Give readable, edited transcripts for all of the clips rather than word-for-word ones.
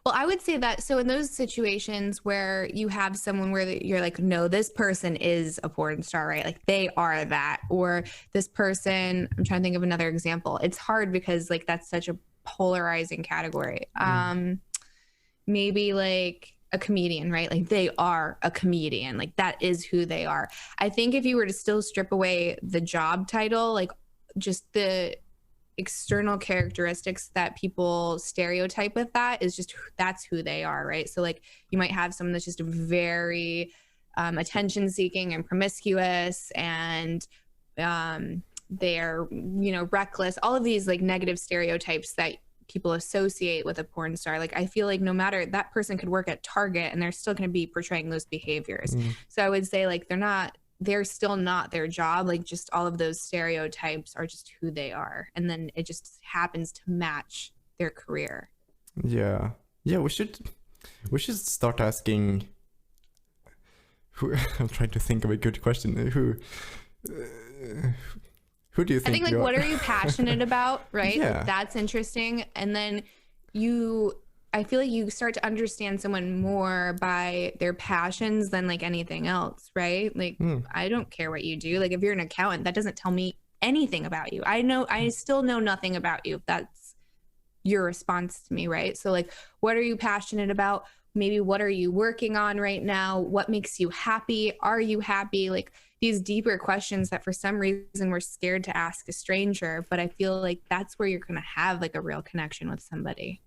Well, I would say that, so in those situations where you have someone where you're like, no, this person is a porn star, right? Like they are that, or this person, I'm trying to think of another example. It's hard because like that's such a polarizing category. Maybe like a comedian, right? Like they are a comedian, like that is who they are. I think if you were to still strip away the job title, like just the external characteristics that people stereotype with that is just, that's who they are, right? So like you might have someone that's just very attention seeking and promiscuous, and they're, you know, reckless, all of these like negative stereotypes that people associate with a porn star. Like I feel like no matter, that person could work at Target and they're still going to be portraying those behaviors. So I would say like they're still not their job. Like just all of those stereotypes are just who they are, and then it just happens to match their career. Yeah, we should start asking who I'm trying to think of a good question. Who do you think? I think like what are you passionate about, right? Yeah. Like, that's interesting. And then I feel like you start to understand someone more by their passions than like anything else, right? Like I don't care what you do. Like if you're an accountant, that doesn't tell me anything about you. I still know nothing about you. That's your response to me, right? So like, what are you passionate about? Maybe what are you working on right now? What makes you happy? Are you happy? Like these deeper questions that for some reason we're scared to ask a stranger, but I feel like that's where you're going to have like a real connection with somebody.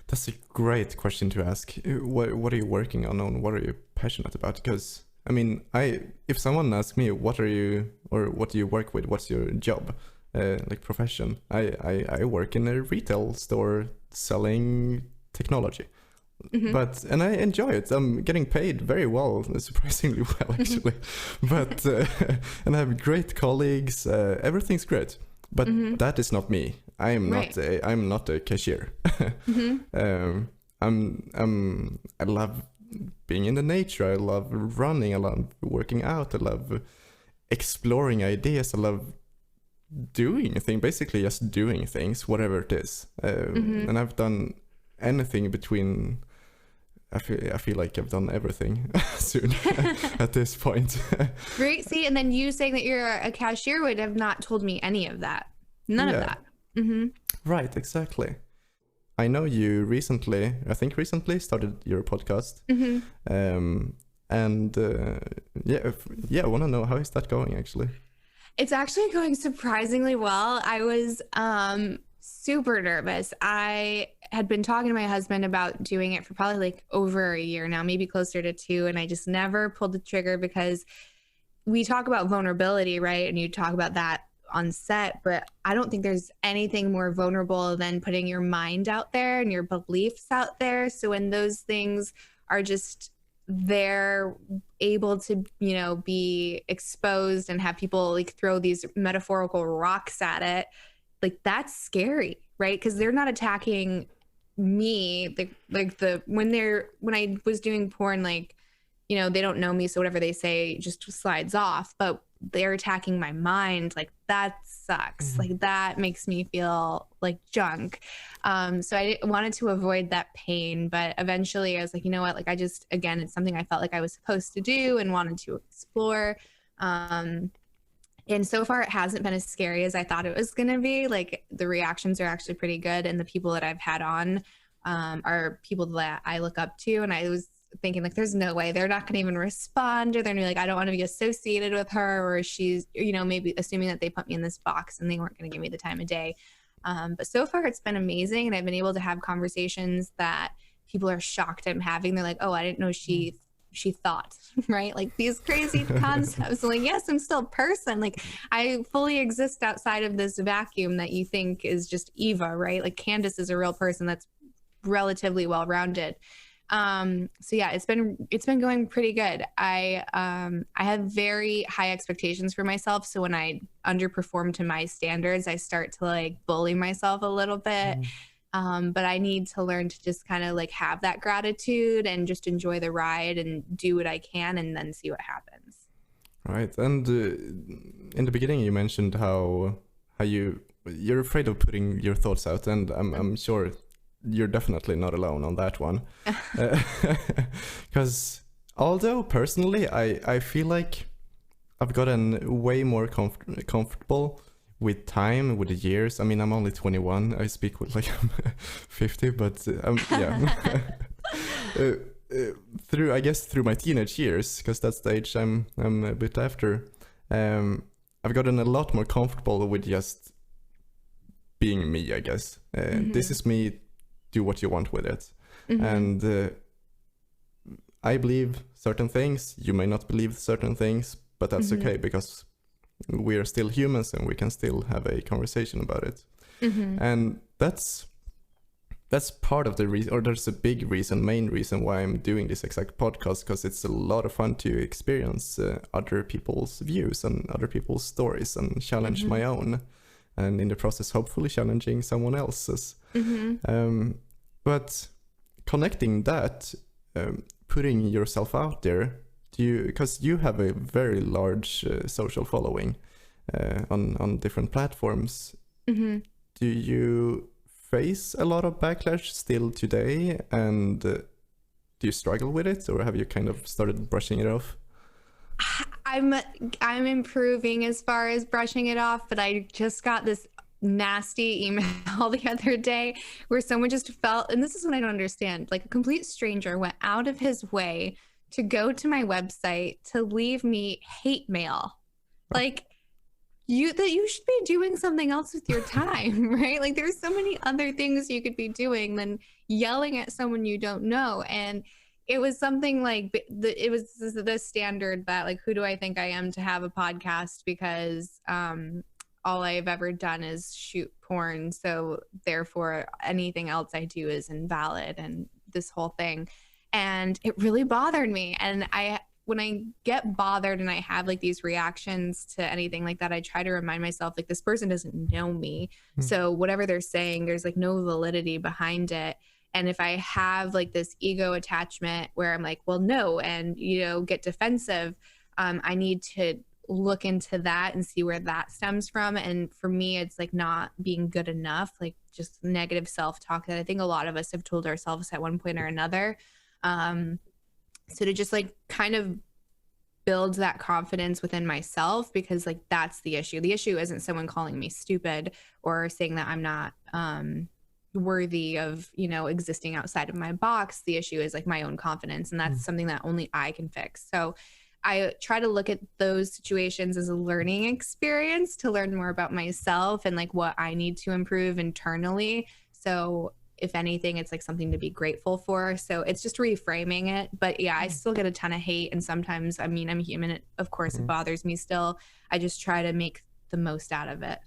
That's a great question to ask. What are you working on, and what are you passionate about? Because I mean, if someone asks me what are you, or what do you work with, what's your job, like profession, I work in a retail store selling technology. And I enjoy it. I'm getting paid very well, surprisingly well actually. But and I have great colleagues. Everything's great. But that is not me. I'm not a cashier. I love being in the nature. I love running. I love working out. I love exploring ideas. I love doing things. Basically, just doing things, whatever it is. And I've done anything between. I feel like I've done everything soon at this point. Great. See, and then you saying that you're a cashier would have not told me any of that. None of that. Right, exactly. I know you recently started your podcast. I want to know, how is that going actually? It's actually going surprisingly well. I was super nervous. I had been talking to my husband about doing it for probably like over a year now, maybe closer to 2. And I just never pulled the trigger because we talk about vulnerability, right? And you talk about that on set, but I don't think there's anything more vulnerable than putting your mind out there and your beliefs out there. So when those things are just they're able to, you know, be exposed and have people like throw these metaphorical rocks at it, like that's scary, right? Because they're not attacking me. When I was doing porn, like, you know, they don't know me, so whatever they say just slides off, but they're attacking my mind. Like that sucks. Like that makes me feel like junk. So I wanted to avoid that pain, but eventually I was like, you know what, like again, it's something I felt like I was supposed to do and wanted to explore. And so far it hasn't been as scary as I thought it was going to be. Like the reactions are actually pretty good. And the people that I've had on are people that I look up to. And I was thinking like, there's no way they're not going to even respond, or they're gonna be like, I don't want to be associated with her, or she's, you know, maybe assuming that they put me in this box and they weren't going to give me the time of day. But so far it's been amazing. And I've been able to have conversations that people are shocked I'm having. They're like, oh, I didn't know she thought, right? Like these crazy concepts. Like, yes, I'm still a person. Like I fully exist outside of this vacuum that you think is just Eva, right? Like Candice is a real person that's relatively well-rounded. So yeah, it's been going pretty good. I have very high expectations for myself. So when I underperform to my standards, I start to like bully myself a little bit. But I need to learn to just kind of like have that gratitude and just enjoy the ride and do what I can and then see what happens. Right. And in the beginning, you mentioned how you're afraid of putting your thoughts out, and I'm sure you're definitely not alone on that one. Because although personally, I feel like I've gotten way more comfortable with time, with the years. I mean, I'm only 21. I speak with like I'm 50, but yeah. Through my teenage years, because that's the age I'm a bit after. I've gotten a lot more comfortable with just being me, I guess. This is me, do what you want with it. And I believe certain things, you may not believe certain things, but that's okay, because we are still humans and we can still have a conversation about it. And that's part of the reason, or there's a big reason, main reason why I'm doing this exact podcast, because it's a lot of fun to experience other people's views and other people's stories and challenge my own, and in the process hopefully challenging someone else's. But connecting that, putting yourself out there, because you have a very large social following on different platforms, do you face a lot of backlash still today, and do you struggle with it, or have you kind of started brushing it off? I'm improving as far as brushing it off, but I just got this nasty email the other day where someone just felt, and this is what I don't understand, like a complete stranger went out of his way to go to my website to leave me hate mail. Like, you should be doing something else with your time, right? Like, there's so many other things you could be doing than yelling at someone you don't know. And it was something like it was the standard that, like, who do I think I am to have a podcast, because all I've ever done is shoot porn, so therefore anything else I do is invalid, and this whole thing. And it really bothered me. And when I get bothered and I have like these reactions to anything like that, I try to remind myself, like, this person doesn't know me. So whatever they're saying, there's like no validity behind it. And if I have like this ego attachment where I'm like, well, no, and, you know, get defensive, I need to look into that and see where that stems from. And for me, it's like not being good enough, like just negative self-talk that I think a lot of us have told ourselves at one point or another. So to just like kind of build that confidence within myself, because like that's the issue. The issue isn't someone calling me stupid or saying that I'm not worthy of, you know, existing outside of my box. The issue is like my own confidence, and that's something that only I can fix. So I try to look at those situations as a learning experience to learn more about myself and like what I need to improve internally. So if anything, it's like something to be grateful for. So it's just reframing it. But yeah, I still get a ton of hate. And sometimes, I mean, I'm human. Of course, it bothers me still. I just try to make the most out of it.